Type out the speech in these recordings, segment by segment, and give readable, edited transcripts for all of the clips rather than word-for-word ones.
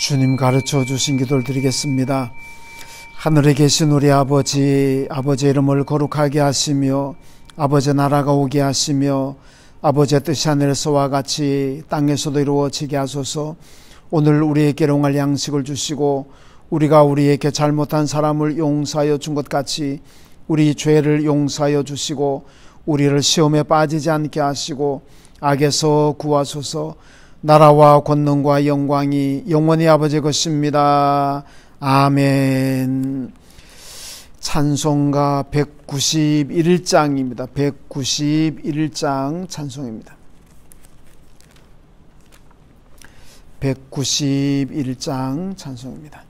주님 가르쳐 주신 기도를 드리겠습니다. 하늘에 계신 우리 아버지, 아버지의 이름을 거룩하게 하시며 아버지의 나라가 오게 하시며 아버지의 뜻이 하늘에서와 같이 땅에서도 이루어지게 하소서. 오늘 우리에게 일용할 양식을 주시고 우리가 우리에게 잘못한 사람을 용서하여 준 것 같이 우리 죄를 용서하여 주시고 우리를 시험에 빠지지 않게 하시고 악에서 구하소서. 나라와 권능과 영광이 영원히 아버지 것입니다. 아멘. 찬송가 191장입니다. 191장 찬송입니다. 191장 찬송입니다.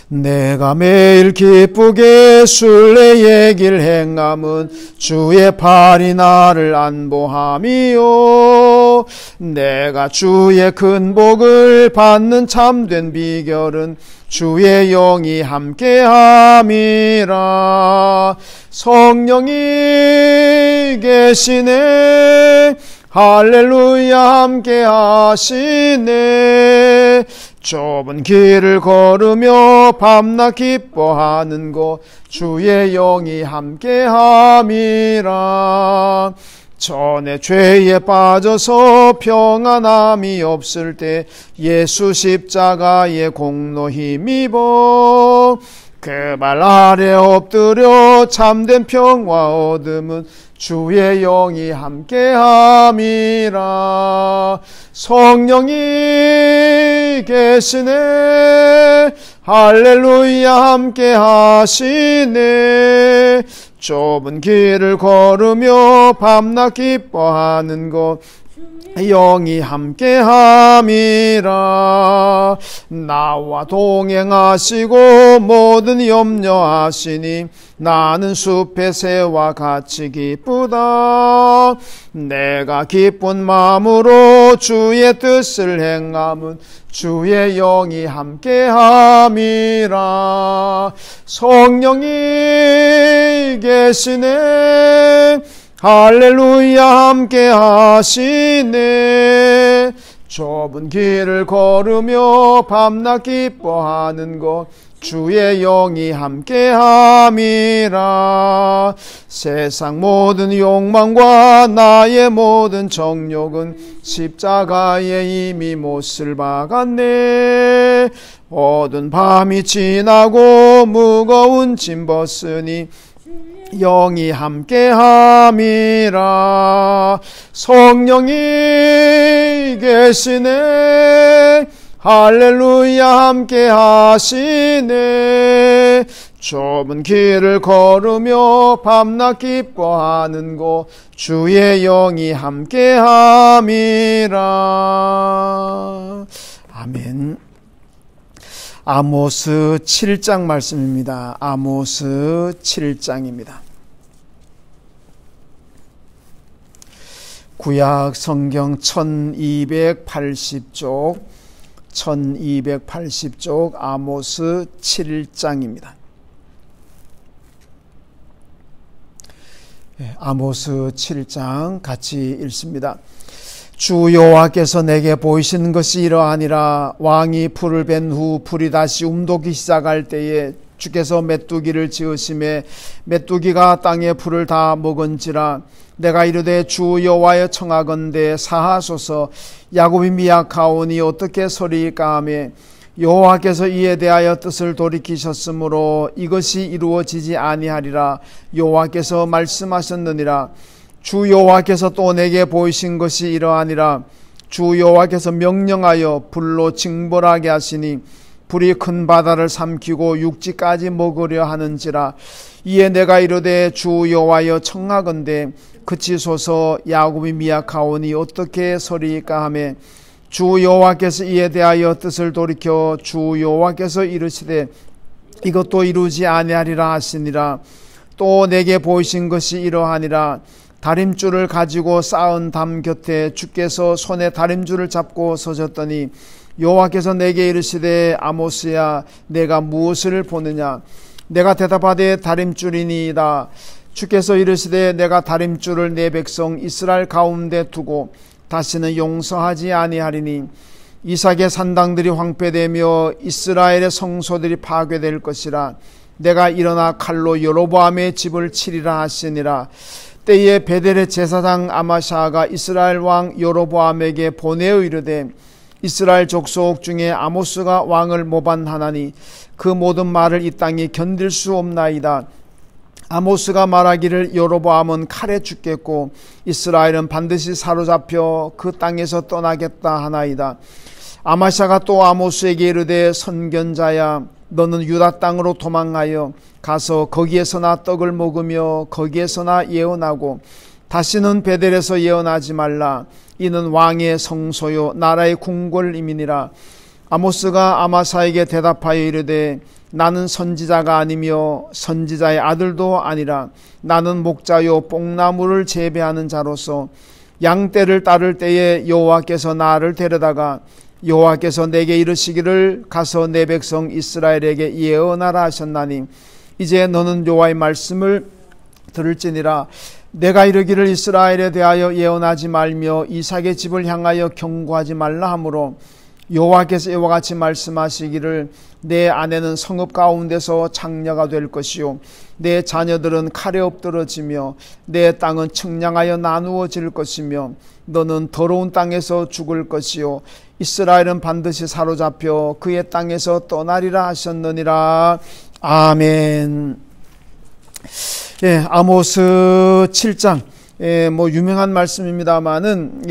내가 매일 기쁘게 순례의 길 행함은 주의 팔이 나를 안보함이요. 내가 주의 큰 복을 받는 참된 비결은 주의 영이 함께함이라. 성령이 계시네. 할렐루야 함께하시네. 좁은 길을 걸으며 밤낮 기뻐하는 곳 주의 영이 함께함이라. 전에 죄에 빠져서 평안함이 없을 때 예수 십자가의 공로 힘입어 그 발 아래 엎드려 참된 평화 얻음은 주의 영이 함께함이라. 성령이 계시네. 할렐루야 함께하시네. 좁은 길을 걸으며 밤낮 기뻐하는 곳 영이 함께함이라. 나와 동행하시고 모든 염려하시니 나는 숲의 새와 같이 기쁘다. 내가 기쁜 마음으로 주의 뜻을 행함은 주의 영이 함께함이라. 성령이 계시네. 할렐루야 함께하시네. 좁은 길을 걸으며 밤낮 기뻐하는 곳 주의 영이 함께함이라. 세상 모든 욕망과 나의 모든 정욕은 십자가에 이미 못을 박았네. 어두운 밤이 지나고 무거운 짐 벗으니 영이 함께함이라. 성령이 계시네. 할렐루야 함께하시네. 좁은 길을 걸으며 밤낮 기뻐하는 곳 주의 영이 함께함이라. 아멘. 아모스 7장 말씀입니다. 아모스 7장입니다. 구약 성경 1280쪽 1280쪽 아모스 7장입니다. 아모스 7장 같이 읽습니다. 주 여호와께서 내게 보이시는 것이 이러하니라. 왕이 풀을 벤 후 풀이 다시 움돋기 시작할 때에 주께서 메뚜기를 지으심에 메뚜기가 땅의 풀을 다 먹은지라. 내가 이르되 주 여호와여 청하건대 사하소서. 야곱이 미약하오니 어떻게 서리이까 하며 여호와께서 이에 대하여 뜻을 돌이키셨으므로 이것이 이루어지지 아니하리라. 여호와께서 말씀하셨느니라. 주 여호와께서 또 내게 보이신 것이 이러하니라. 주 여호와께서 명령하여 불로 징벌하게 하시니 불이 큰 바다를 삼키고 육지까지 먹으려 하는지라. 이에 내가 이르되 주 여호와여 청하건대 그치소서. 야곱이 미약하오니 어떻게 서리이까 하며 주 여호와께서 이에 대하여 뜻을 돌이켜 주 여호와께서 이르시되 이것도 이루지 아니하리라 하시니라. 또 내게 보이신 것이 이러하니라. 다림줄을 가지고 쌓은 담 곁에 주께서 손에 다림줄을 잡고 서셨더니 여호와께서 내게 이르시되 아모스야 내가 무엇을 보느냐. 내가 대답하되 다림줄이니이다. 주께서 이르시되 내가 다림줄을 내 백성 이스라엘 가운데 두고 다시는 용서하지 아니하리니 이삭의 산당들이 황폐되며 이스라엘의 성소들이 파괴될 것이라. 내가 일어나 칼로 여로보암의 집을 치리라 하시니라. 때에 베델의 제사장 아마샤가 이스라엘 왕 여로보암에게 보내어 이르되 이스라엘 족속 중에 아모스가 왕을 모반하나니 그 모든 말을 이 땅이 견딜 수 없나이다. 아모스가 말하기를 여로보암은 칼에 죽겠고 이스라엘은 반드시 사로잡혀 그 땅에서 떠나겠다 하나이다. 아마샤가 또 아모스에게 이르되 선견자야 너는 유다 땅으로 도망하여 가서 거기에서나 떡을 먹으며 거기에서나 예언하고 다시는 베델에서 예언하지 말라. 이는 왕의 성소요 나라의 궁궐임이니라. 아모스가 아마사에게 대답하여 이르되 나는 선지자가 아니며 선지자의 아들도 아니라 나는 목자요 뽕나무를 재배하는 자로서 양떼를 따를 때에 여호와께서 나를 데려다가 여호와께서 내게 이르시기를 가서 내 백성 이스라엘에게 예언하라 하셨나니 이제 너는 여호와의 말씀을 들을지니라. 내가 이르기를 이스라엘에 대하여 예언하지 말며 이삭의 집을 향하여 경고하지 말라 하므로 여호와께서 이와 같이 말씀하시기를 내 아내는 성읍 가운데서 장녀가 될 것이요 내 자녀들은 칼에 엎드러지며 내 땅은 측량하여 나누어질 것이며 너는 더러운 땅에서 죽을 것이요 이스라엘은 반드시 사로잡혀 그의 땅에서 떠나리라 하셨느니라. 아멘. 예, 아모스 7장 뭐 유명한 말씀입니다만은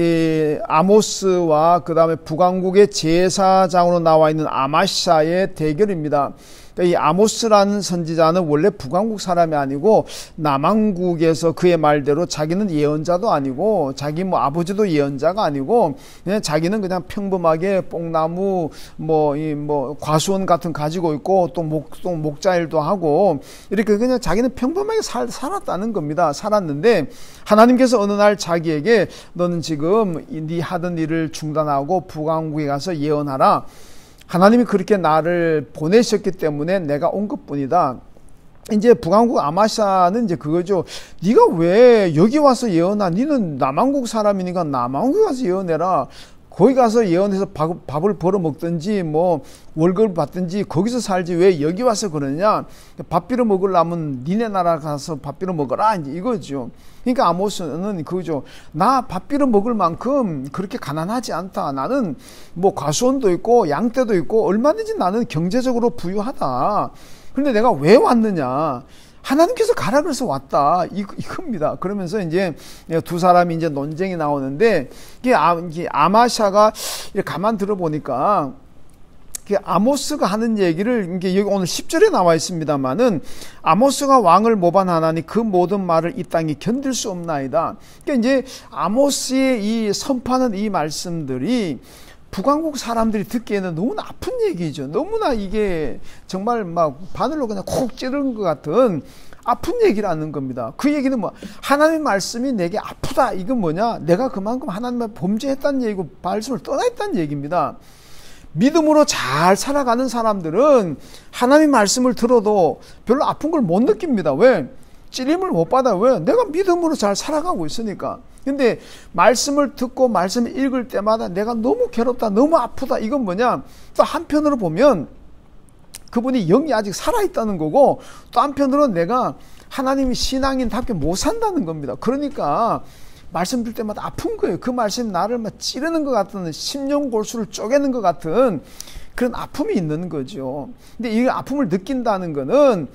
아모스와 그 다음에 북왕국의 제사장으로 나와 있는 아마샤의 대결입니다. 그러니까 이 아모스라는 선지자는 원래 북왕국 사람이 아니고 남왕국에서 그의 말대로 자기는 예언자도 아니고 자기 뭐 아버지도 예언자가 아니고 그냥 자기는 그냥 평범하게 뽕나무 뭐 과수원 같은 가지고 있고 또 목자일도 하고 이렇게 그냥 자기는 평범하게 살았다는 겁니다. 살았는데 하나님께서 어느 날 자기에게 너는 지금 네 하던 일을 중단하고 북왕국에 가서 예언하라. 하나님이 그렇게 나를 보내셨기 때문에 내가 온 것뿐이다. 이제 북왕국 아마샤는 이제 그거죠. 네가 왜 여기 와서 예언하? 너는 남왕국 사람이니까 남왕국에 가서 예언해라. 거기 가서 예언해서 밥을 벌어 먹든지 뭐 월급을 받든지 거기서 살지 왜 여기 와서 그러냐. 밥 빌어 먹으려면 니네 나라 가서 밥 빌어 먹어라 이제 이거죠. 그러니까 아모스는 그거죠. 나 밥 빌어 먹을 만큼 그렇게 가난하지 않다. 나는 뭐 과수원도 있고 양떼도 있고 얼마든지 나는 경제적으로 부유하다. 그런데 내가 왜 왔느냐. 하나님께서 가라 그래서 왔다. 이겁니다. 그러면서 이제 두 사람이 이제 논쟁이 나오는데, 이게 아마샤가 이렇게 가만 들어보니까, 아모스가 하는 얘기를, 이게 여기 오늘 10절에 나와 있습니다만은, 아모스가 왕을 모반하나니 그 모든 말을 이 땅이 견딜 수 없나이다. 그러니까 이제 아모스의 이 선포하는 이 말씀들이 북왕국 사람들이 듣기에는 너무나 아픈 얘기죠. 너무나 이게 정말 막 바늘로 그냥 콕 찌르는 것 같은 아픈 얘기라는 겁니다. 그 얘기는 뭐 하나님의 말씀이 내게 아프다. 이건 뭐냐? 내가 그만큼 하나님의 범죄했다는 얘기고 말씀을 떠나있다는 얘기입니다. 믿음으로 잘 살아가는 사람들은 하나님의 말씀을 들어도 별로 아픈 걸 못 느낍니다. 왜? 찔림을 못 받아. 왜? 내가 믿음으로 잘 살아가고 있으니까. 근데 말씀을 듣고 말씀을 읽을 때마다 내가 너무 괴롭다, 너무 아프다. 이건 뭐냐? 또 한편으로 보면 그분이 영이 아직 살아있다는 거고, 또 한편으로 내가 하나님이 신앙인답게 못 산다는 겁니다. 그러니까 말씀 들 때마다 아픈 거예요. 그 말씀이 나를 막 찌르는 것 같은, 심령골수를 쪼개는 것 같은 그런 아픔이 있는 거죠. 근데 이 아픔을 느낀다는 거는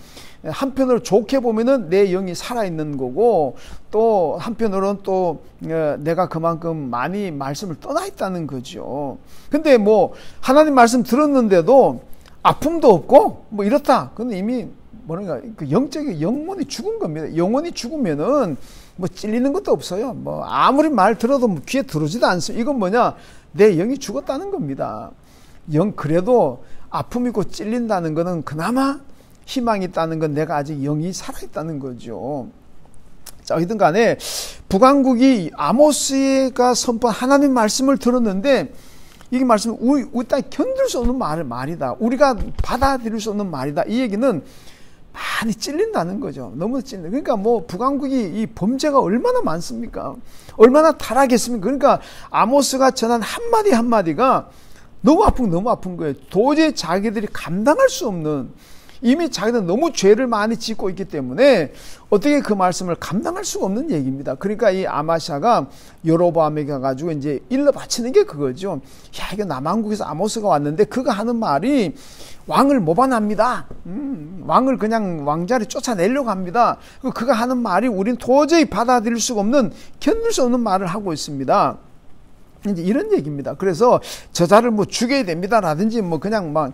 한편으로 좋게 보면은 내 영이 살아있는 거고, 또 한편으로는 또 내가 그만큼 많이 말씀을 떠나 있다는 거죠. 근데 뭐 하나님 말씀 들었는데도 아픔도 없고 뭐 이렇다. 근데 이미 뭐랄까 그 영적인 영혼이 죽은 겁니다. 영혼이 죽으면은 뭐 찔리는 것도 없어요. 뭐 아무리 말 들어도 뭐 귀에 들어오지도 않습니다. 이건 뭐냐? 내 영이 죽었다는 겁니다. 그래도 아픔이 있고 찔린다는 거는 그나마 희망이 있다는 건 내가 아직 영이 살아있다는 거죠. 자, 어쨌든 간에 북왕국이 아모스가 선포한 하나님 말씀을 들었는데, 이 말씀은 우리 땅에 견딜 수 없는 말이다. 우리가 받아들일 수 없는 말이다. 이 얘기는 많이 찔린다는 거죠. 너무 찔린다. 그러니까 뭐 북왕국이 이 범죄가 얼마나 많습니까? 얼마나 타락했습니까? 그러니까 아모스가 전한 한마디 한마디가 너무 아픈 거예요. 도저히 자기들이 감당할 수 없는, 이미 자기는 너무 죄를 많이 짓고 있기 때문에 어떻게 그 말씀을 감당할 수가 없는 얘기입니다. 그러니까 이 아마샤가 여로보암에게 가가지고 이제 일러 바치는 게 그거죠. 야, 이거 남한국에서 아모스가 왔는데 그가 하는 말이 왕을 모반합니다. 왕을 그냥 왕자리 쫓아내려고 합니다. 그가 하는 말이 우린 도저히 받아들일 수가 없는, 견딜 수 없는 말을 하고 있습니다. 이제 이런 얘기입니다. 그래서 저자를 뭐 죽여야 됩니다라든지 뭐 그냥 막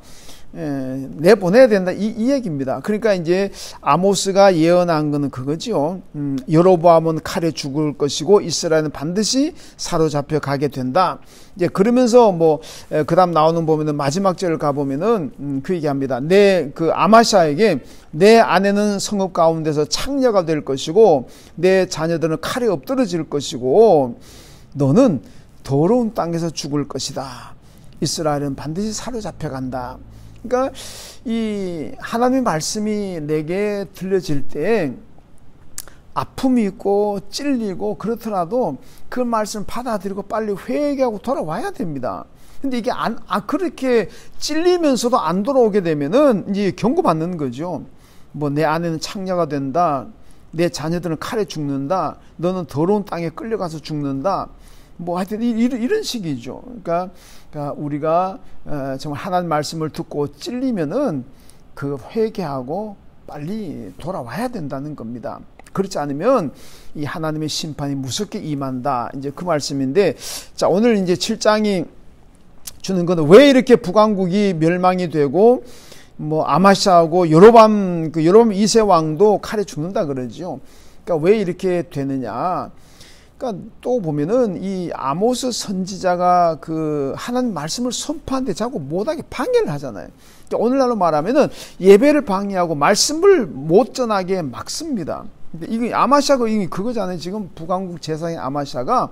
내보내야 된다 이 얘기입니다. 그러니까 이제 아모스가 예언한 거는 그거죠. 여로보암은 칼에 죽을 것이고 이스라엘은 반드시 사로잡혀 가게 된다. 이제 그러면서 뭐 그다음 나오는 보면은 마지막 절을 가 보면은 그 얘기합니다. 그 아마샤에게 내 아내는 성읍 가운데서 창녀가 될 것이고 내 자녀들은 칼에 엎드러질 것이고 너는 더러운 땅에서 죽을 것이다. 이스라엘은 반드시 사로잡혀 간다. 그러니까 이 하나님의 말씀이 내게 들려질 때 아픔이 있고 찔리고 그렇더라도 그 말씀 받아들이고 빨리 회개하고 돌아와야 됩니다. 근데 이게 그렇게 찔리면서도 안 돌아오게 되면은 이제 경고받는 거죠. 뭐 내 아내는 창녀가 된다. 내 자녀들은 칼에 죽는다. 너는 더러운 땅에 끌려가서 죽는다. 뭐 하여튼 이런 식이죠. 그러니까 우리가 정말 하나님 말씀을 듣고 찔리면은 그 회개하고 빨리 돌아와야 된다는 겁니다. 그렇지 않으면 이 하나님의 심판이 무섭게 임한다. 이제 그 말씀인데, 자, 오늘 이제 7장이 주는 거는 왜 이렇게 북왕국이 멸망이 되고 뭐 아마샤하고 여로밤 2세 왕도 칼에 죽는다 그러죠. 그러니까 왜 이렇게 되느냐? 그러니까 또 보면은 이 아모스 선지자가 그 하나님 말씀을 선포하는데 자꾸 못하게 방해를 하잖아요. 그러니까 오늘날로 말하면은 예배를 방해하고 말씀을 못 전하게 막습니다. 근데 이게 아마샤가 그거잖아요. 지금 북왕국 제사장인 아마샤가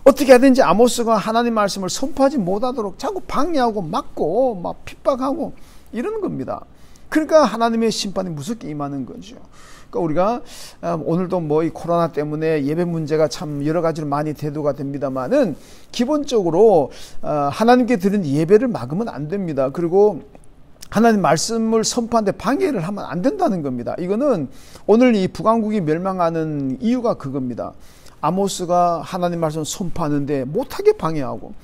어떻게 하든지 아모스가 하나님 말씀을 선포하지 못하도록 자꾸 방해하고 막고 막 핍박하고 이러는 겁니다. 그러니까 하나님의 심판이 무섭게 임하는 거죠. 그러니까 우리가 오늘도 뭐 이 코로나 때문에 예배 문제가 참 여러 가지로 많이 대두가 됩니다만은 기본적으로 하나님께 드린 예배를 막으면 안 됩니다. 그리고 하나님 말씀을 선포하는데 방해를 하면 안 된다는 겁니다. 이거는 오늘 이 북왕국이 멸망하는 이유가 그겁니다. 아모스가 하나님 말씀 선포하는데 못하게 방해하고,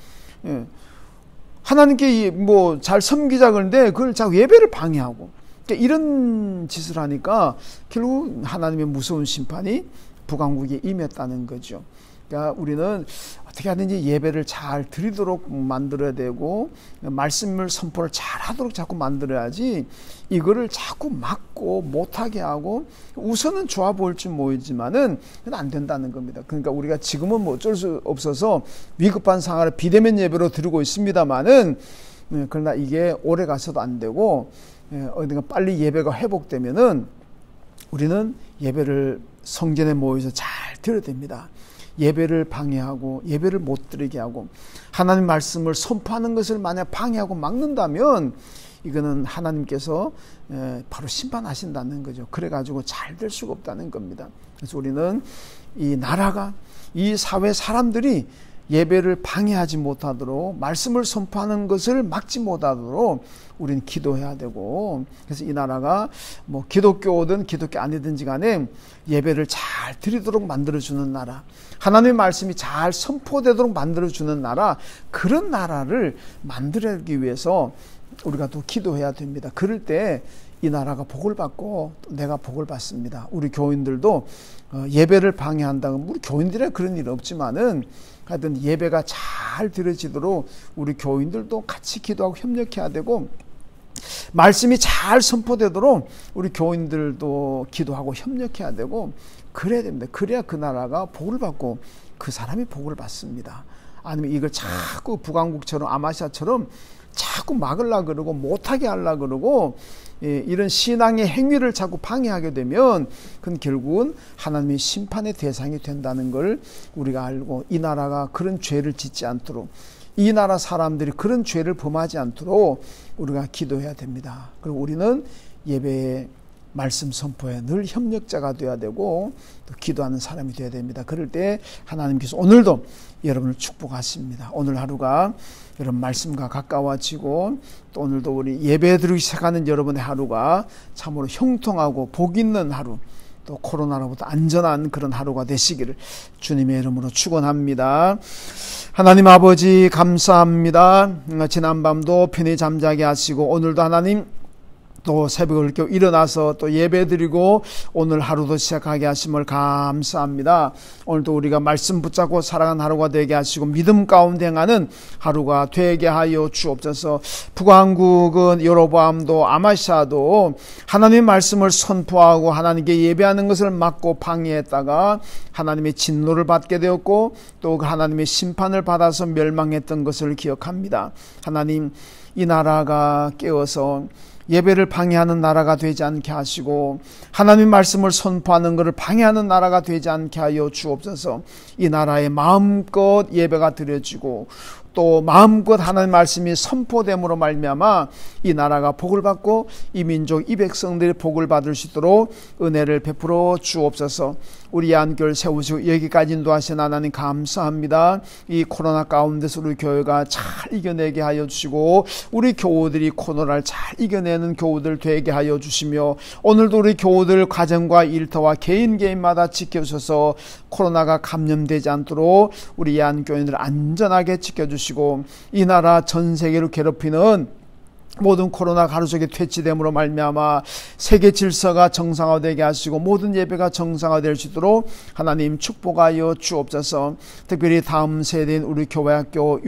하나님께 뭐 잘 섬기자 그러는데 그걸 자꾸 예배를 방해하고, 그러니까 이런 짓을 하니까 결국 하나님의 무서운 심판이 북왕국에 임했다는 거죠. 그러니까 우리는 어떻게 하든지 예배를 잘 드리도록 만들어야 되고 말씀을 선포를 잘 하도록 자꾸 만들어야지, 이거를 자꾸 막고 못하게 하고 우선은 좋아 보일지 모르지만은 그건 안 된다는 겁니다. 그러니까 우리가 지금은 뭐 어쩔 수 없어서 위급한 상황을 비대면 예배로 드리고 있습니다만은, 그러나 이게 오래 가서도 안 되고 어딘가 빨리 예배가 회복되면은 우리는 예배를 성전에 모여서 잘 드려야 됩니다. 예배를 방해하고 예배를 못 드리게 하고 하나님 말씀을 선포하는 것을 만약 방해하고 막는다면 이거는 하나님께서 바로 심판하신다는 거죠. 그래가지고 잘 될 수가 없다는 겁니다. 그래서 우리는 이 나라가, 이 사회 사람들이 예배를 방해하지 못하도록, 말씀을 선포하는 것을 막지 못하도록 우리는 기도해야 되고, 그래서 이 나라가 뭐 기독교든 기독교 아니든지 간에 예배를 잘 드리도록 만들어주는 나라, 하나님의 말씀이 잘 선포되도록 만들어주는 나라, 그런 나라를 만들기 위해서 우리가 또 기도해야 됩니다. 그럴 때 이 나라가 복을 받고 또 내가 복을 받습니다. 우리 교인들도 예배를 방해한다면, 우리 교인들의 그런 일 없지만은 하여튼 예배가 잘 드려지도록 우리 교인들도 같이 기도하고 협력해야 되고, 말씀이 잘 선포되도록 우리 교인들도 기도하고 협력해야 되고, 그래야 됩니다. 그래야 그 나라가 복을 받고 그 사람이 복을 받습니다. 아니면 이걸 자꾸 북왕국처럼 아마샤처럼 자꾸 막으려고 그러고 못하게 하려고 그러고 이런 신앙의 행위를 자꾸 방해하게 되면 그건 결국은 하나님의 심판의 대상이 된다는 걸 우리가 알고, 이 나라가 그런 죄를 짓지 않도록, 이 나라 사람들이 그런 죄를 범하지 않도록 우리가 기도해야 됩니다. 그리고 우리는 예배에 말씀 선포에 늘 협력자가 되어야 되고 또 기도하는 사람이 되어야 됩니다. 그럴 때 하나님께서 오늘도 여러분을 축복하십니다. 오늘 하루가 여러분 말씀과 가까워지고 또 오늘도 우리 예배 드리기 시작하는 여러분의 하루가 참으로 형통하고 복 있는 하루, 또 코로나로부터 안전한 그런 하루가 되시기를 주님의 이름으로 축원합니다. 하나님 아버지 감사합니다. 지난밤도 편히 잠자게 하시고 오늘도 하나님 또 새벽을 깨워 일어나서 또 예배드리고 오늘 하루도 시작하게 하심을 감사합니다. 오늘도 우리가 말씀 붙잡고 살아가는 하루가 되게 하시고 믿음 가운데 행하는 하루가 되게 하여 주옵소서. 북왕국은 여로보암도 아마시아도 하나님의 말씀을 선포하고 하나님께 예배하는 것을 막고 방해했다가 하나님의 진노를 받게 되었고 또 하나님의 심판을 받아서 멸망했던 것을 기억합니다. 하나님, 이 나라가 깨어서 예배를 방해하는 나라가 되지 않게 하시고 하나님의 말씀을 선포하는 것을 방해하는 나라가 되지 않게 하여 주옵소서. 이 나라에 마음껏 예배가 드려지고 또 마음껏 하나님의 말씀이 선포됨으로 말미암아 이 나라가 복을 받고 이 민족 이 백성들이 복을 받을 수 있도록 은혜를 베풀어 주옵소서. 우리 안교를 세우시고 여기까지 인도하신 하나님 감사합니다. 이 코로나 가운데서 우리 교회가 잘 이겨내게 하여 주시고 우리 교우들이 코로나를 잘 이겨내는 교우들 되게 하여 주시며 오늘도 우리 교우들 가정과 일터와 개인마다 지켜주셔서 코로나가 감염되지 않도록 우리 안교인들 안전하게 지켜주시고 이 나라 전 세계를 괴롭히는 모든 코로나 가루속에 퇴치됨으로 말미암아 세계 질서가 정상화되게 하시고 모든 예배가 정상화될 수 있도록 하나님 축복하여 주옵소서. 특별히 다음 세대인 우리 교회학교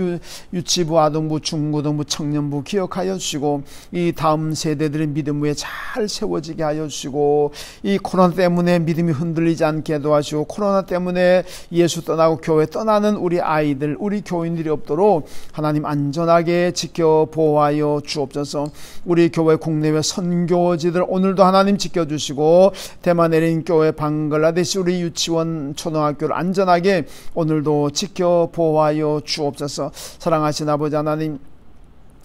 유치부, 아동부, 중고등부, 청년부 기억하여 주시고 이 다음 세대들의 믿음 위에 잘 세워지게 하여 주시고 이 코로나 때문에 믿음이 흔들리지 않게 도와주시고 코로나 때문에 예수 떠나고 교회 떠나는 우리 아이들, 우리 교인들이 없도록 하나님 안전하게 지켜 보호하여 주옵소서. 우리 교회 국내외 선교지들 오늘도 하나님 지켜주시고 대만 에린 교회, 방글라데시 우리 유치원 초등학교를 안전하게 오늘도 지켜 보호하여 주옵소서. 사랑하신 아버지 하나님,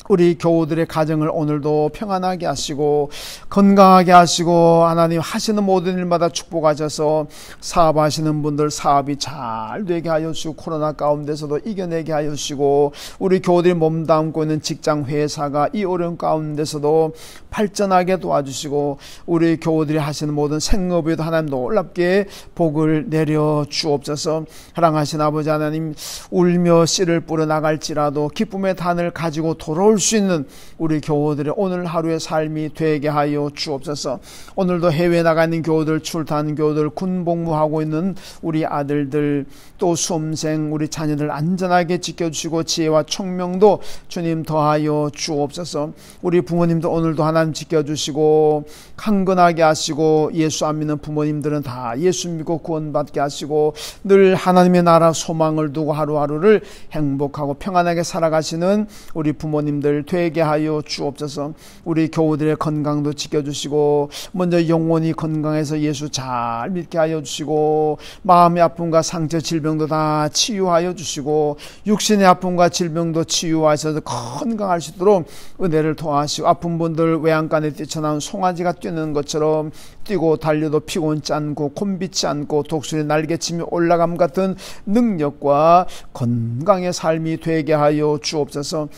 우리 교우들의 가정을 오늘도 평안하게 하시고 건강하게 하시고 하나님 하시는 모든 일마다 축복하셔서 사업하시는 분들 사업이 잘 되게 하여 주시고 코로나 가운데서도 이겨내게 하여 주시고 우리 교우들이 몸담고 있는 직장 회사가 이 어려운 가운데서도 발전하게 도와주시고 우리 교우들이 하시는 모든 생업에도 하나님 놀랍게 복을 내려 주옵소서. 사랑하신 아버지 하나님, 울며 씨를 뿌려 나갈지라도 기쁨의 단을 가지고 돌아올 수 있는 우리 교우들의 오늘 하루의 삶이 되게 하여 주옵소서. 오늘도 해외에 나가 있는 교우들, 출타하는 교우들, 군복무하고 있는 우리 아들들, 또 수험생 우리 자녀들 안전하게 지켜주시고 지혜와 총명도 주님 더하여 주옵소서. 우리 부모님도 오늘도 하나님 지켜주시고 강건하게 하시고 예수 안 믿는 부모님들은 다 예수 믿고 구원받게 하시고 늘 하나님의 나라 소망을 두고 하루하루를 행복하고 평안하게 살아가시는 우리 부모님들 되게 하여 주옵소서. 우리 교우들의 건강도 지켜주시고 먼저 영혼이 건강해서 예수 잘 믿게 하여 주시고 마음의 아픔과 상처 질병도 다 치유하여 주시고 육신의 아픔과 질병도 치유하셔서 건강할 수 있도록 은혜를 도와주시고 아픈 분들 외양간에 뛰쳐나온 송아지가 뛰는 것처럼 뛰고 달려도 피곤치 않고 곤비치 않고 독수리 날개치며 올라감 같은 능력과 건강의 삶이 되게 하여 주옵소서.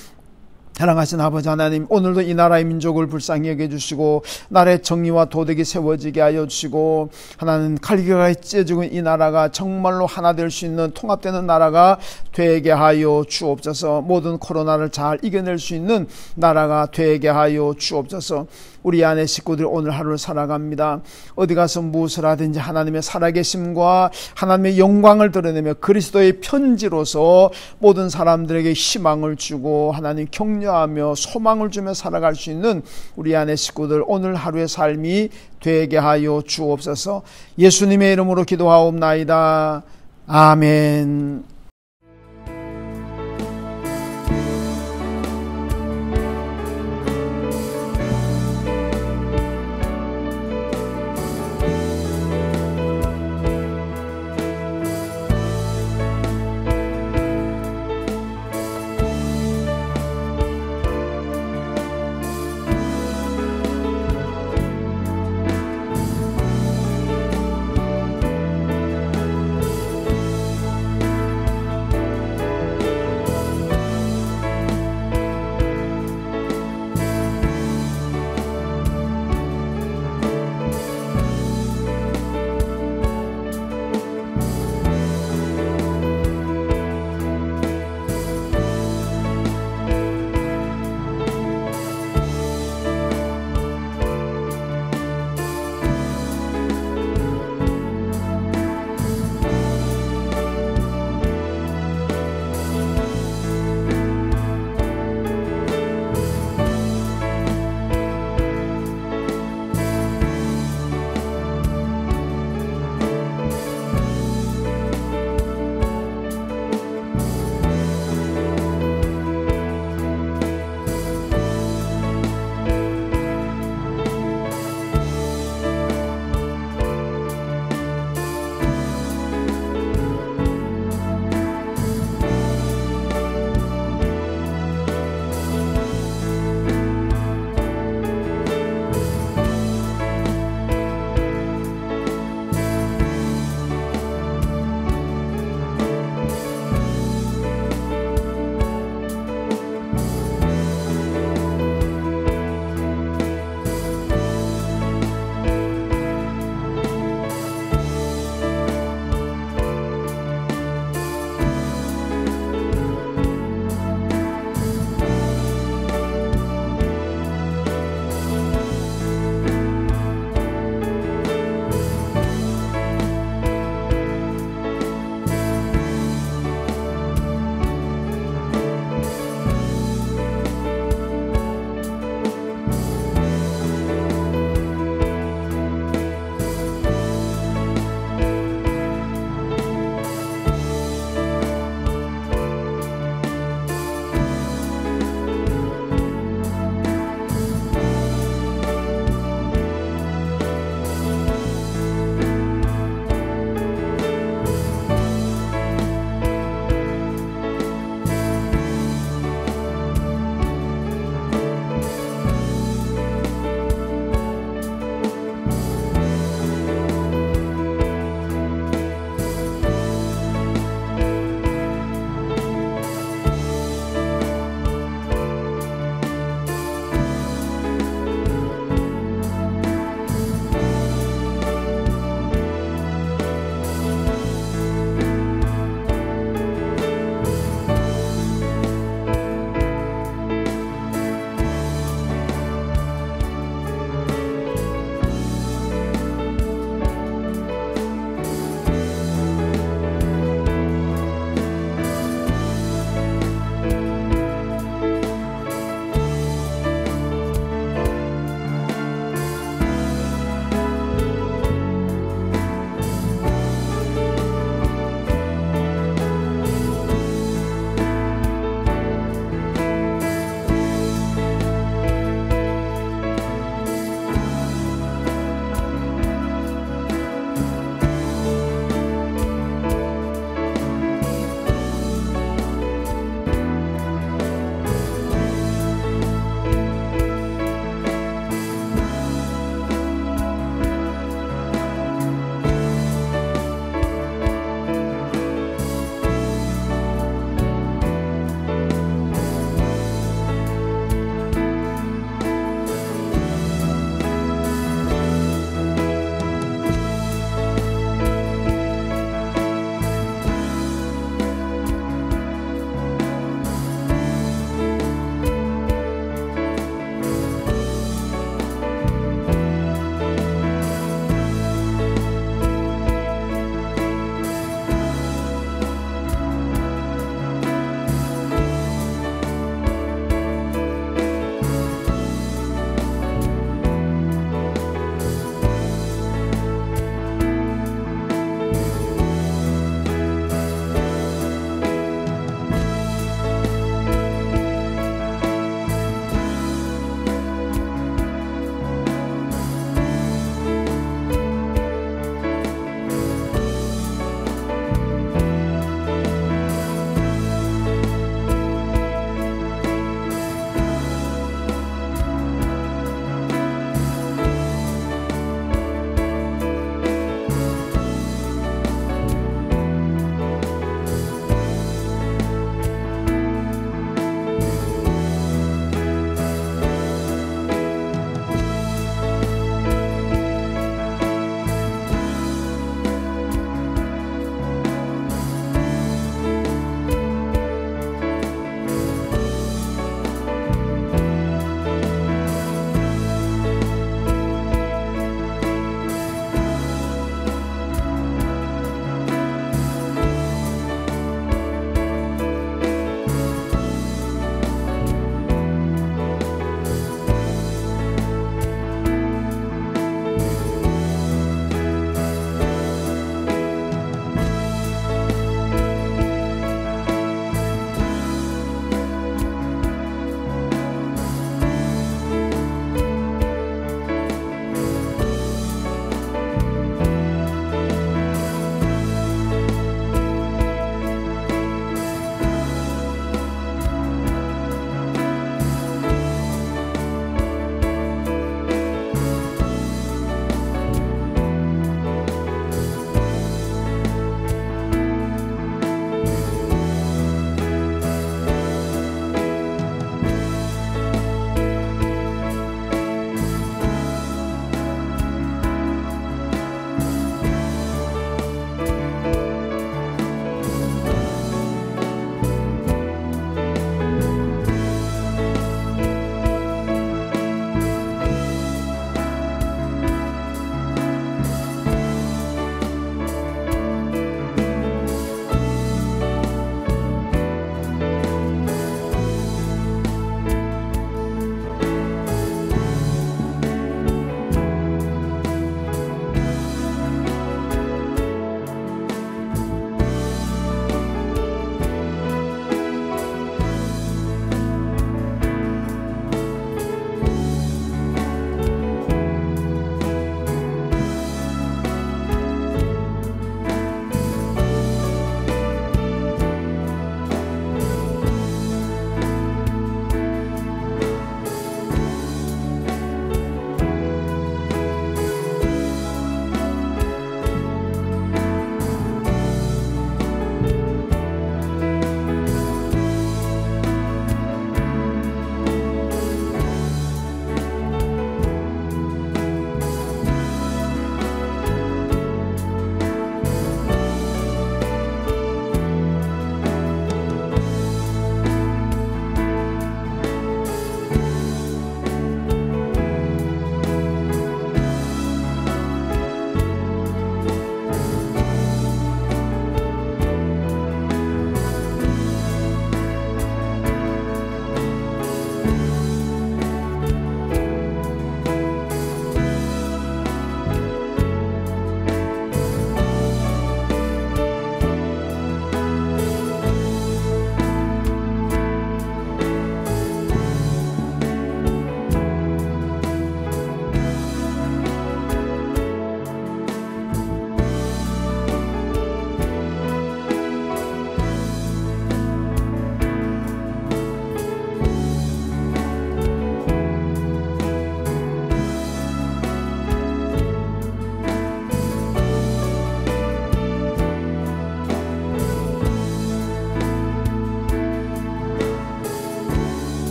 사랑하신 아버지 하나님, 오늘도 이 나라의 민족을 불쌍히 여겨주시고 나라의 정의와 도덕이 세워지게 하여 주시고 하나님 칼기가 찢어지고 이 나라가 정말로 하나 될 수 있는 통합되는 나라가 되게 하여 주옵소서. 모든 코로나를 잘 이겨낼 수 있는 나라가 되게 하여 주옵소서. 우리 안에 식구들 오늘 하루를 살아갑니다. 어디 가서 무엇을 하든지 하나님의 살아계심과 하나님의 영광을 드러내며 그리스도의 편지로서 모든 사람들에게 희망을 주고 하나님 격려하며 소망을 주며 살아갈 수 있는 우리 안에 식구들 오늘 하루의 삶이 되게 하여 주옵소서. 예수님의 이름으로 기도하옵나이다. 아멘.